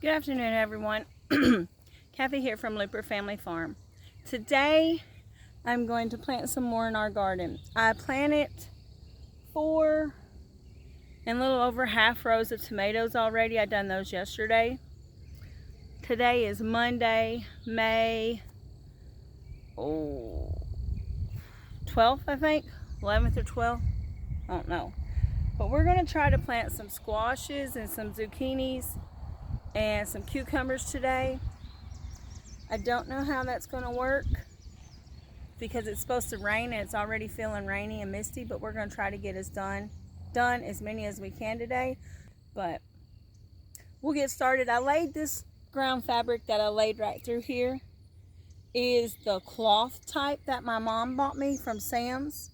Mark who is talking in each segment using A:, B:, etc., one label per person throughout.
A: Good afternoon, everyone. Kathy here from Looper Family Farm. Today, I'm going to plant some more in our garden. I planted 4 and a little over half rows of tomatoes already. I done those yesterday. Today is Monday, May 12th, I think. 11th or 12th. I don't know. But we're going to try to plant some squashes and some zucchinis and some cucumbers today. I don't know how that's going to work because it's supposed to rain and it's already feeling rainy and misty, but we're going to try to get done as many as we can today. But we'll get started. I laid this ground fabric that I laid right through here is the cloth type that my mom bought me from Sam's.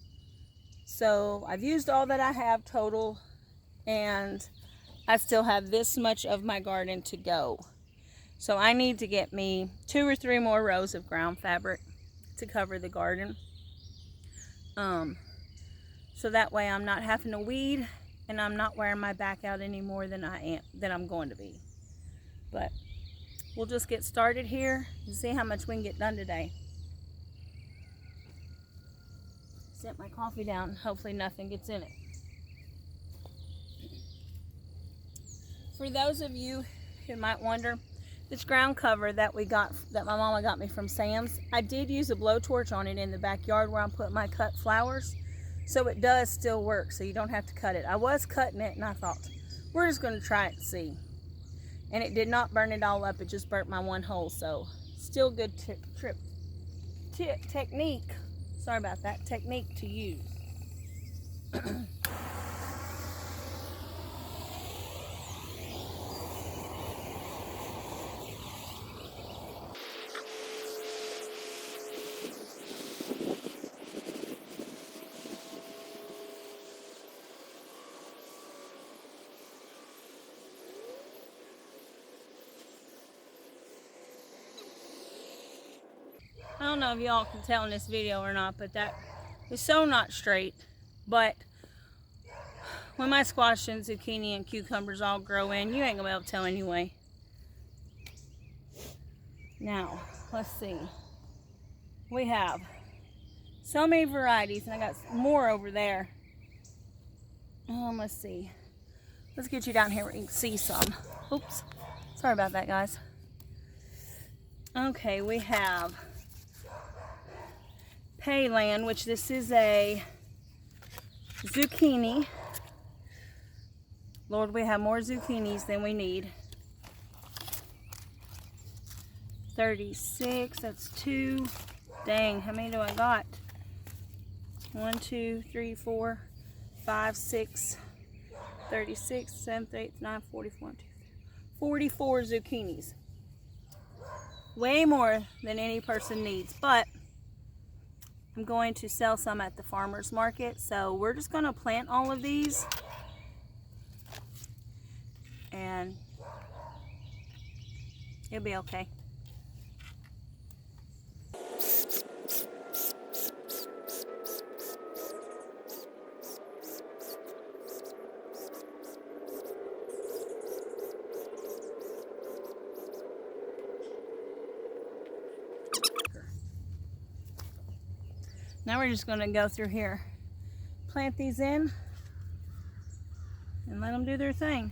A: So I've used all that I have total, and I still have this much of my garden to go. So I need to get me 2 or 3 more rows of ground fabric to cover the garden. So that way I'm not having to weed and I'm not wearing my back out any more than I'm going to be. But we'll just get started here and see how much we can get done today. Set my coffee down. Hopefully nothing gets in it. For those of you who might wonder, this ground cover that my mama got me from Sam's, I did use a blowtorch on it in the backyard where I put my cut flowers, so it does still work, so you don't have to cut it. I was cutting it and I thought, we're just going to try it and see. And it did not burn it all up, it just burnt my one hole, so still good technique. Sorry about that, technique to use. I don't know if y'all can tell in this video or not, but that is so not straight. But when my squash and zucchini and cucumbers all grow in, you ain't gonna be able to tell anyway. Now, let's see. We have so many varieties, and I got more over there. Let's see. Let's get you down here where you can see some. Oops. Sorry about that, guys. Okay, we have Payland, which this is a zucchini. Lord, we have more zucchinis than we need. 36, that's 2. Dang, how many do I got? 1, 2, 3, 4, 5, 6, 36, 7, 8, 9, 44, 44 zucchinis. Way more than any person needs, but I'm going to sell some at the farmer's market, so we're just going to plant all of these and it'll be okay. Now we're just going to go through here, plant these in, and let them do their thing.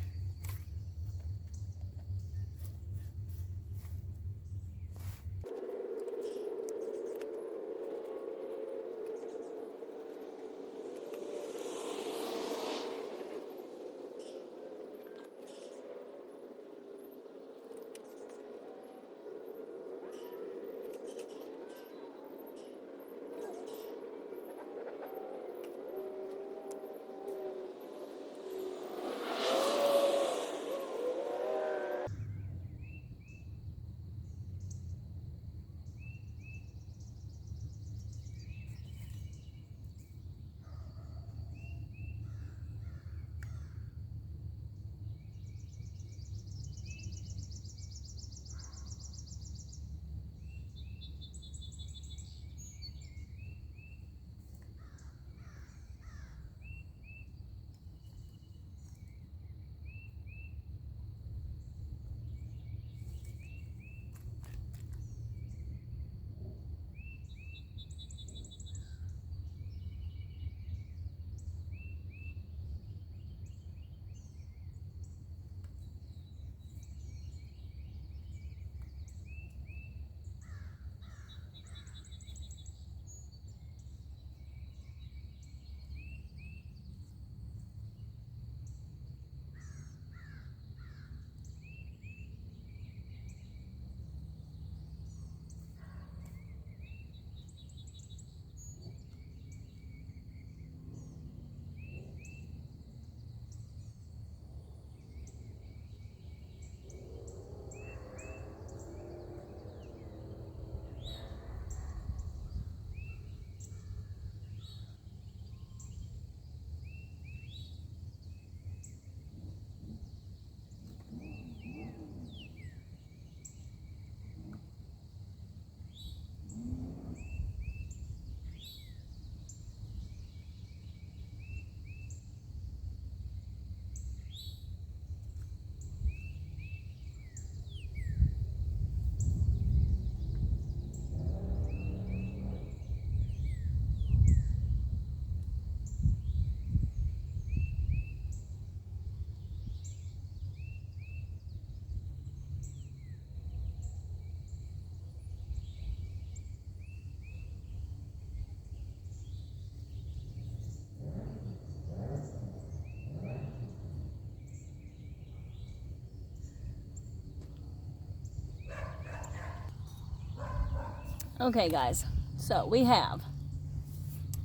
A: Okay guys, so we have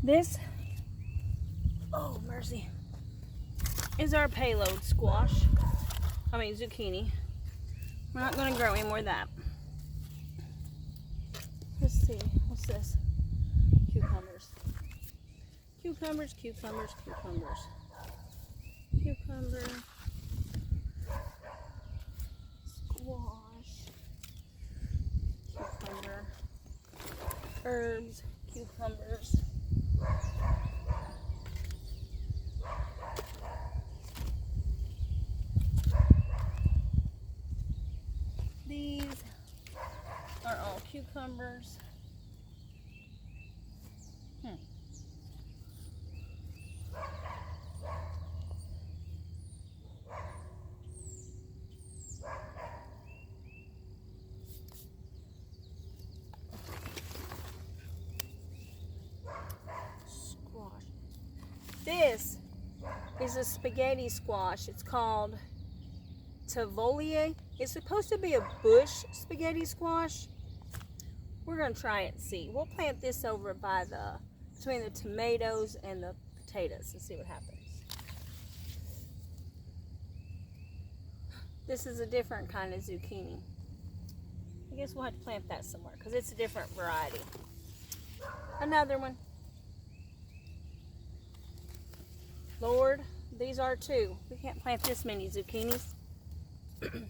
A: this, oh mercy, is our payload squash. Zucchini. We're not going to grow any more of that. Let's see, what's this? Cucumbers. Cucumbers, cucumbers, cucumbers. Cucumber. Squash. Cucumber. Herbs, cucumbers. These are all cucumbers. Squash. This is a spaghetti squash. It's called Tavolier. It's supposed to be a bush spaghetti squash. We're gonna try it and see. We'll plant this over by between the tomatoes and the potatoes and see what happens. This is a different kind of zucchini. I guess we'll have to plant that somewhere because it's a different variety. Another one. Lord, these are too. We can't plant this many zucchinis.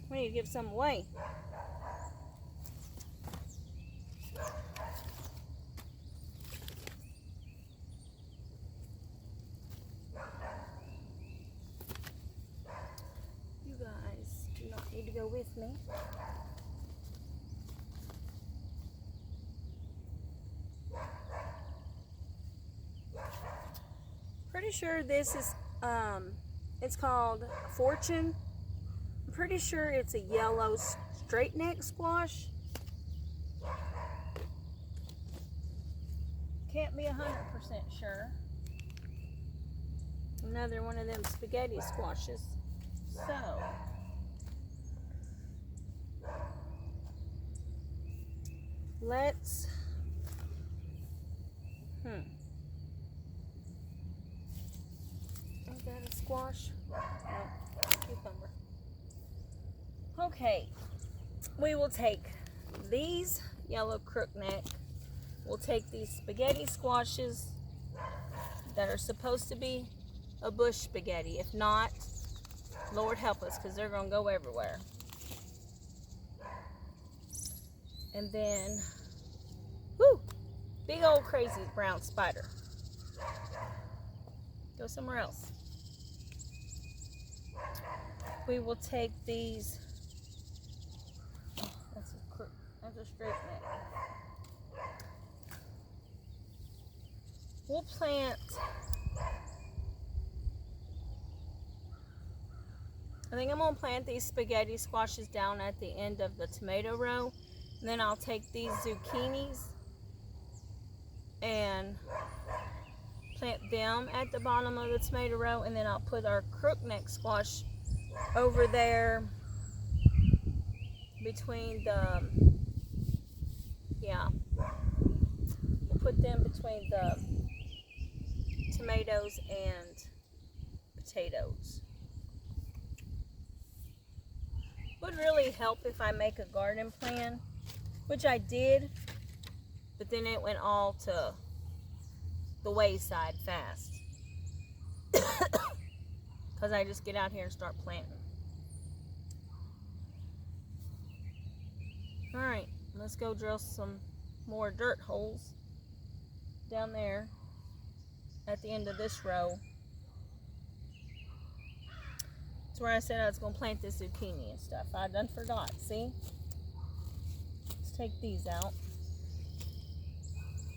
A: We need to give some away. You guys do not need to go with me. Pretty sure this is, it's called Fortune. I'm pretty sure it's a yellow straight neck squash. Can't be 100% sure. Another one of them spaghetti squashes. So, let's, is that a squash? No, cucumber. Okay, we will take these yellow crookneck. We'll take these spaghetti squashes that are supposed to be a bush spaghetti. If not, Lord help us, because they're going to go everywhere. And then, whoo, big old crazy brown spider. Go somewhere else. We will take these. Oh, that's a straight neck. We'll plant, I think I'm going to plant these spaghetti squashes down at the end of the tomato row. And then I'll take these zucchinis and plant them at the bottom of the tomato row. And then I'll put our crookneck squash over there between the, we'll put them between the tomatoes and potatoes. Would really help if I make a garden plan, which I did, but then it went all to the wayside fast because I just get out here and start planting. All right, let's go drill some more dirt holes down there at the end of this row. That's where I said I was going to plant this zucchini and stuff. I done forgot, see? Let's take these out.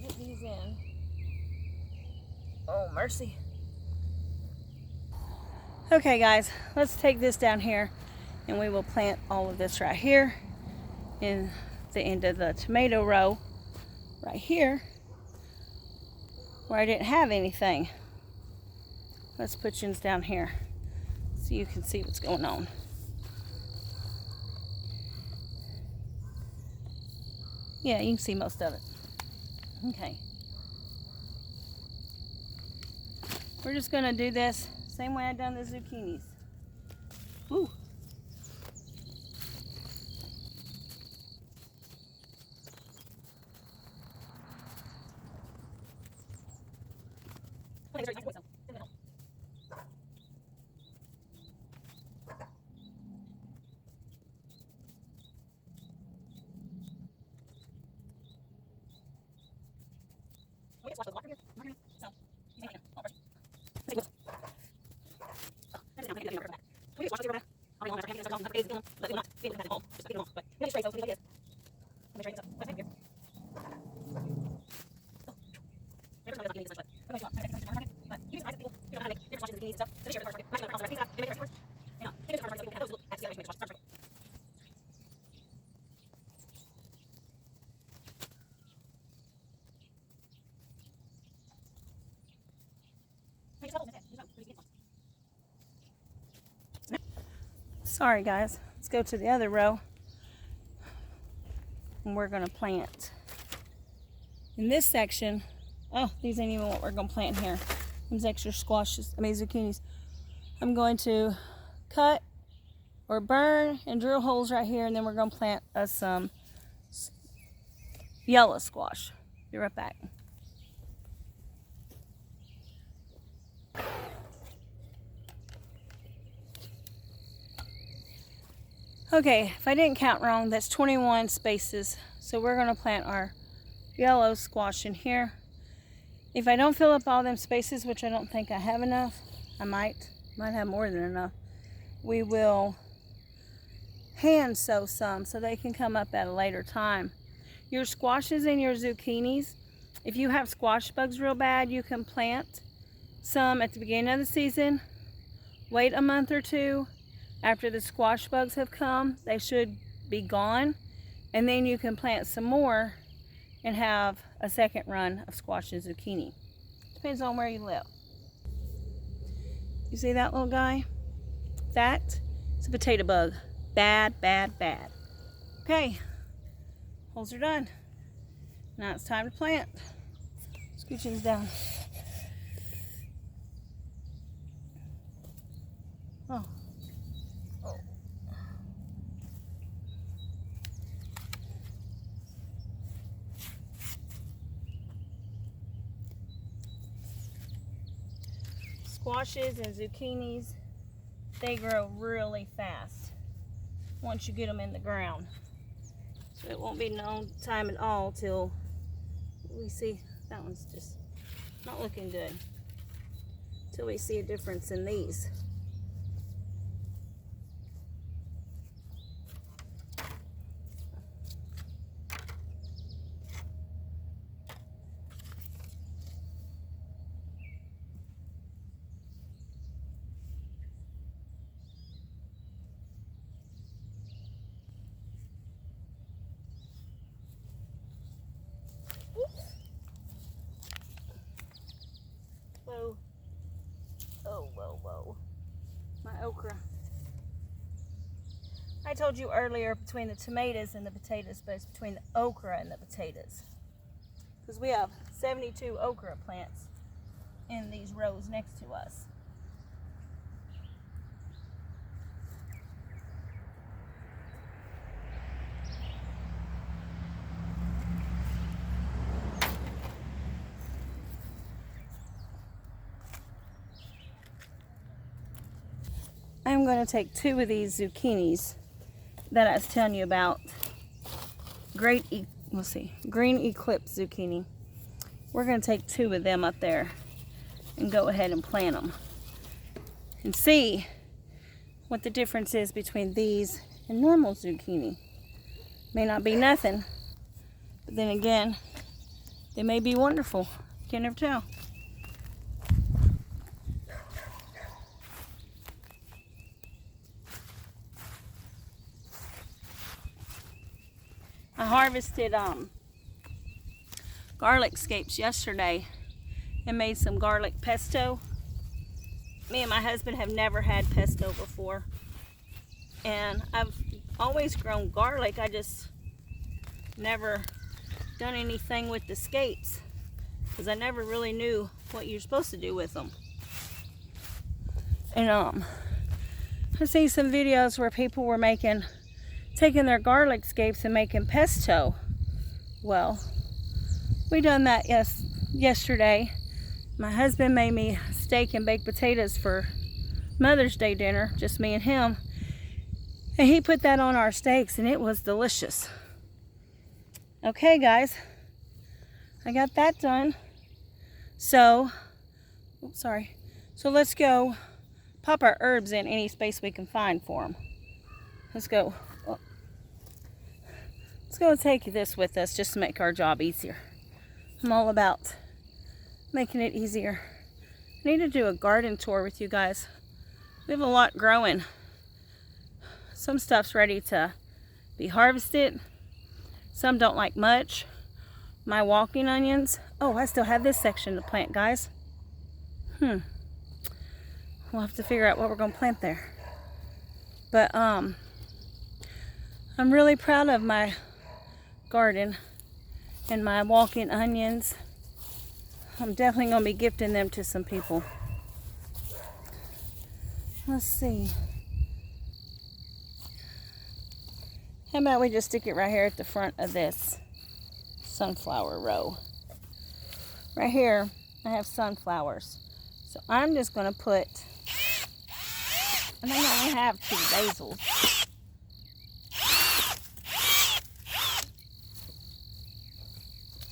A: Get these in. Oh, mercy. Okay, guys, let's take this down here and we will plant all of this right here in the end of the tomato row right here where I didn't have anything. Let's put you down here so you can see what's going on. Yeah, you can see most of it. Okay. We're just gonna do this same way I done the zucchinis. Ooh. Sorry guys, let's go to the other row and we're gonna plant. In this section, oh, these ain't even what we're gonna plant here. These extra squashes, zucchinis. I'm going to cut or burn and drill holes right here, and then we're gonna plant us some yellow squash. Be right back. Okay, if I didn't count wrong, that's 21 spaces. So we're gonna plant our yellow squash in here. If I don't fill up all them spaces, which I don't think I have enough, I might have more than enough, we will hand sow some so they can come up at a later time. Your squashes and your zucchinis, if you have squash bugs real bad, you can plant some at the beginning of the season, wait a month or two. After the squash bugs have come, they should be gone, and then you can plant some more and have a second run of squash and zucchini. Depends on where you live. You see that little guy? That is a potato bug. Bad, bad, bad. Okay, holes are done. Now it's time to plant. Scooch these down. Oh. Squashes and zucchinis, they grow really fast once you get them in the ground. So it won't be no time at all till we see, that one's just not looking good, till we see a difference in these. Whoa. Oh, whoa, whoa. My okra. I told you earlier between the tomatoes and the potatoes, but it's between the okra and the potatoes. Because we have 72 okra plants in these rows next to us. I'm going to take 2 of these zucchinis that I was telling you about. Green Eclipse zucchini. We're going to take 2 of them up there and go ahead and plant them and see what the difference is between these and normal zucchini. May not be nothing, but then again, they may be wonderful. You can never tell. I harvested garlic scapes yesterday and made some garlic pesto. Me and my husband have never had pesto before, and I've always grown garlic. I just never done anything with the scapes because I never really knew what you're supposed to do with them. And I've seen some videos where people were taking their garlic scapes and making pesto. Well, we done that yesterday. My husband made me steak and baked potatoes for Mother's Day dinner, just me and him. And he put that on our steaks and it was delicious. Okay guys, I got that done. So, So let's go pop our herbs in any space we can find for them. Let's go. Let's go and take this with us just to make our job easier. I'm all about making it easier. I need to do a garden tour with you guys. We have a lot growing. Some stuff's ready to be harvested. Some don't like much. My walking onions. Oh, I still have this section to plant, guys. We'll have to figure out what we're going to plant there. But I'm really proud of my garden and my walking onions. I'm definitely going to be gifting them to some people. Let's see. How about we just stick it right here at the front of this sunflower row. Right here, I have sunflowers. So I'm just going to put, I think I only have 2 basils.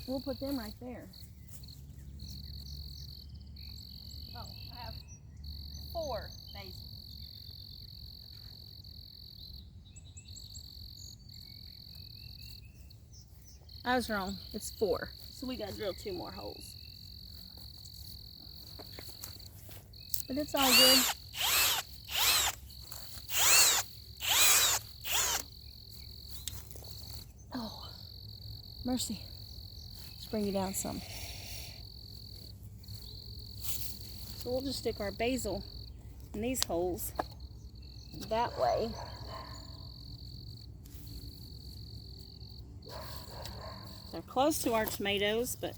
A: We'll put them right there. Oh, I have 4 basils. I was wrong. It's 4. So we got to drill 2 more holes. But it's all good. Oh, mercy. Let's bring you down some. So we'll just stick our basil in these holes that way. They're close to our tomatoes, but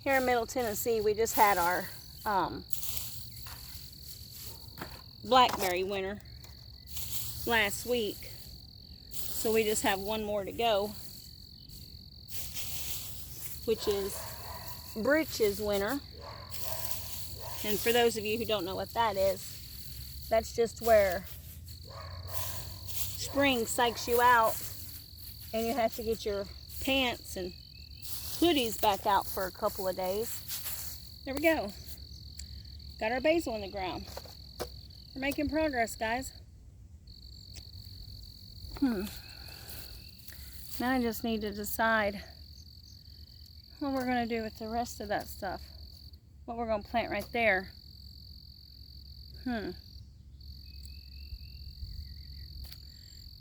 A: here in Middle Tennessee, we just had our blackberry winter last week. So we just have 1 more to go, which is Britches winter. And for those of you who don't know what that is, that's just where spring psychs you out and you have to get your pants and hoodies back out for a couple of days. There we go. Got our basil in the ground. We're making progress, guys. Now I just need to decide what we're going to do with the rest of that stuff. What we're going to plant right there.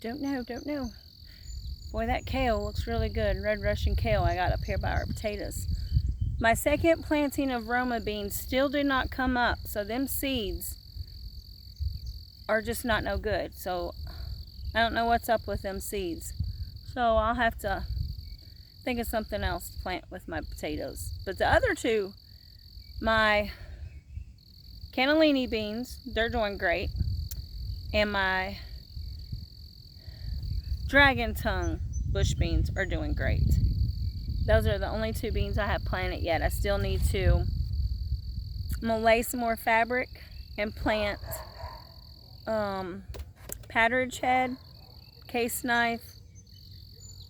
A: Don't know. Boy, that kale looks really good. Red Russian kale I got up here by our potatoes. My second planting of Roma beans still did not come up. So them seeds are just not no good. So I don't know what's up with them seeds. So I'll have to think of something else to plant with my potatoes. But the other 2, my cannellini beans, they're doing great. And my dragon tongue bush beans are doing great. Those are the only 2 beans I have planted yet. I still need to, I'm gonna lay some more fabric and plant patridge head, case knife,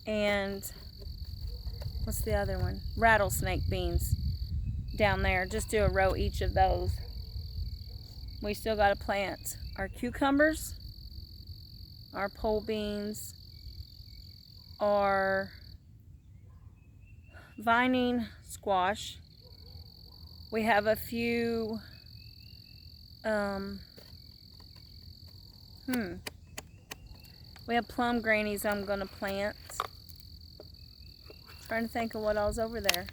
A: and what's the other one? Rattlesnake beans down there. Just do a row each of those. We still got to plant our cucumbers, our pole beans, our vining squash, We have a few, we have plum grannies I'm going to plant. Trying to think of what all's over there.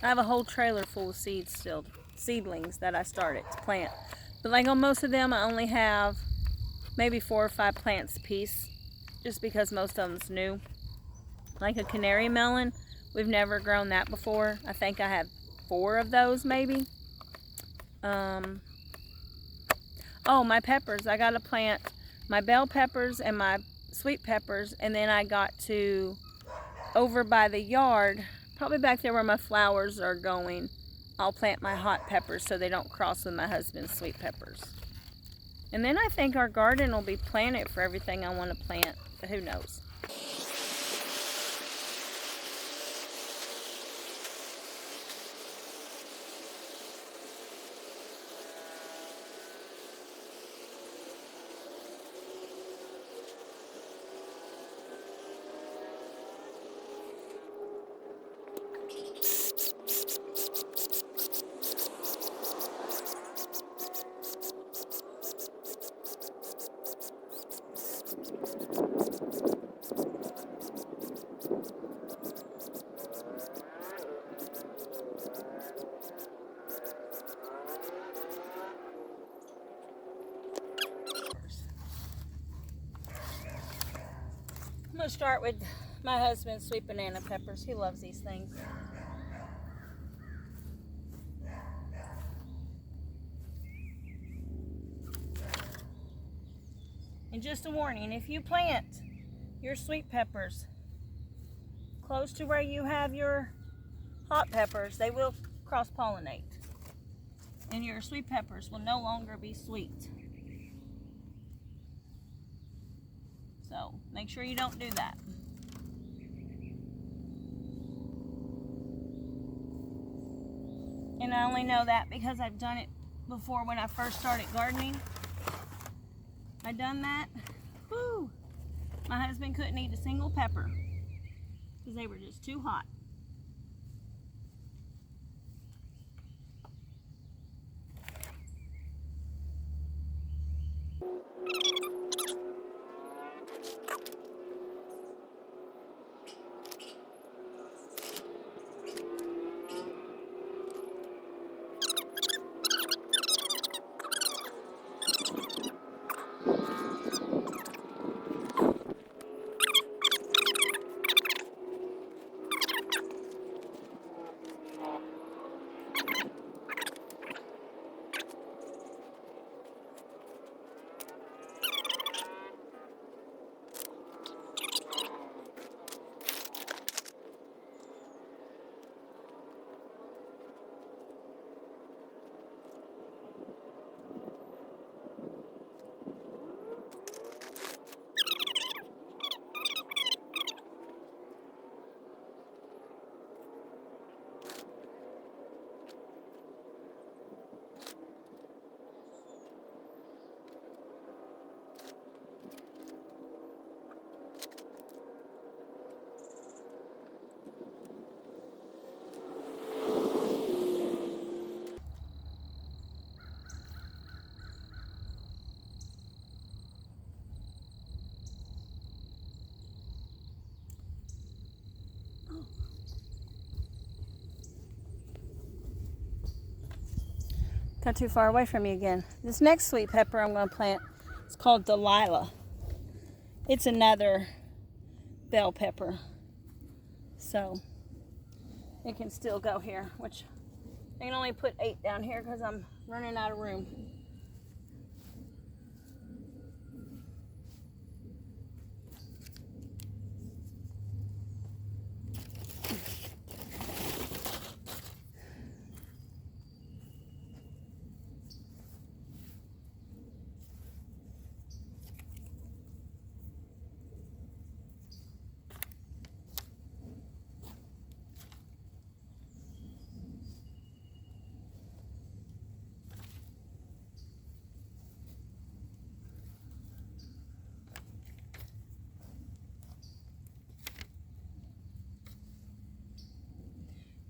A: I have a whole trailer full of seeds still, seedlings that I started to plant. But like on most of them, I only have maybe 4 or 5 plants a piece, just because most of them's new. Like a canary melon, we've never grown that before. I think I have 4 of those maybe. Oh, my peppers. I got to plant my bell peppers and my sweet peppers, and then I got to, over by the yard, probably back there where my flowers are going, I'll plant my hot peppers so they don't cross with my husband's sweet peppers. And then I think our garden will be planted for everything I want to plant, but who knows. I'm going to start with my husband's sweet banana peppers. He loves these things. And just a warning, if you plant your sweet peppers close to where you have your hot peppers, they will cross-pollinate. And your sweet peppers will no longer be sweet. So make sure you don't do that. And I only know that because I've done it before when I first started gardening. I done that. Whew. My husband couldn't eat a single pepper because they were just too hot. Got too far away from you again. This next sweet pepper I'm going to plant is called Delilah. It's another bell pepper. So it can still go here, which I can only put 8 down here because I'm running out of room.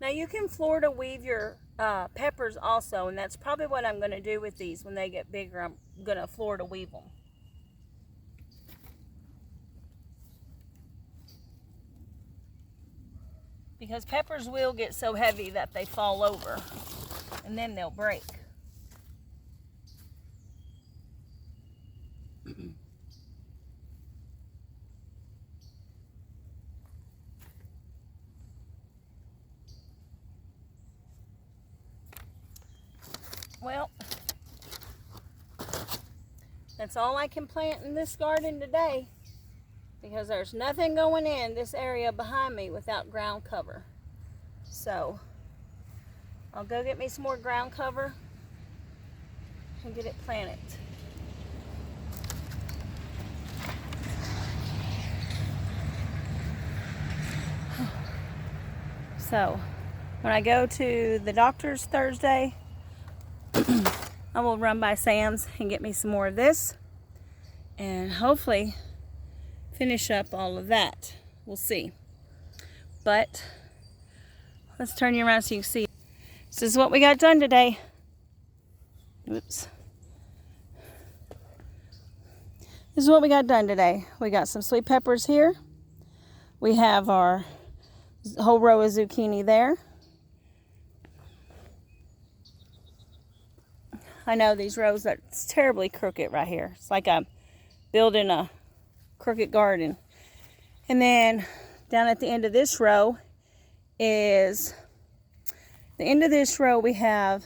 A: Now you can Florida weave your peppers also, and that's probably what I'm going to do with these when they get bigger. I'm going to Florida weave them. Because peppers will get so heavy that they fall over, and then they'll break. Well, that's all I can plant in this garden today, because there's nothing going in this area behind me without ground cover. So I'll go get me some more ground cover and get it planted. So when I go to the doctor's Thursday, I will run by Sam's and get me some more of this, and hopefully finish up all of that. We'll see. But let's turn you around so you can see. This is what we got done today. Oops. This is what we got done today. We got some sweet peppers here. We have our whole row of zucchini there. I know these rows, that's terribly crooked right here. It's like I'm building a crooked garden. And then down at the end of this row is, we have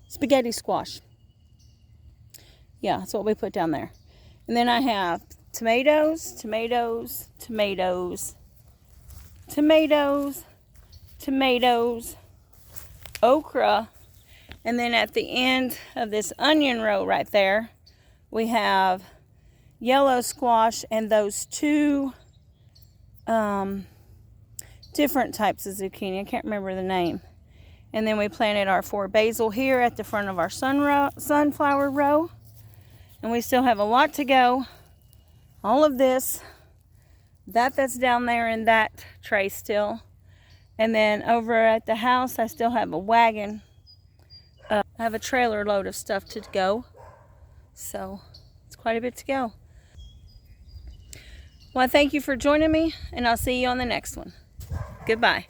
A: spaghetti squash. Yeah, that's what we put down there. And then I have tomatoes, tomatoes, tomatoes, tomatoes, tomatoes, okra, and then at the end of this onion row right there, we have yellow squash and those two different types of zucchini. I can't remember the name. And then we planted our 4 basil here at the front of our sunflower row. And we still have a lot to go. All of this, that's down there in that tray still. And then over at the house, I still have a wagon. I have a trailer load of stuff to go. So it's quite a bit to go. Well, thank you for joining me, and I'll see you on the next one. Goodbye.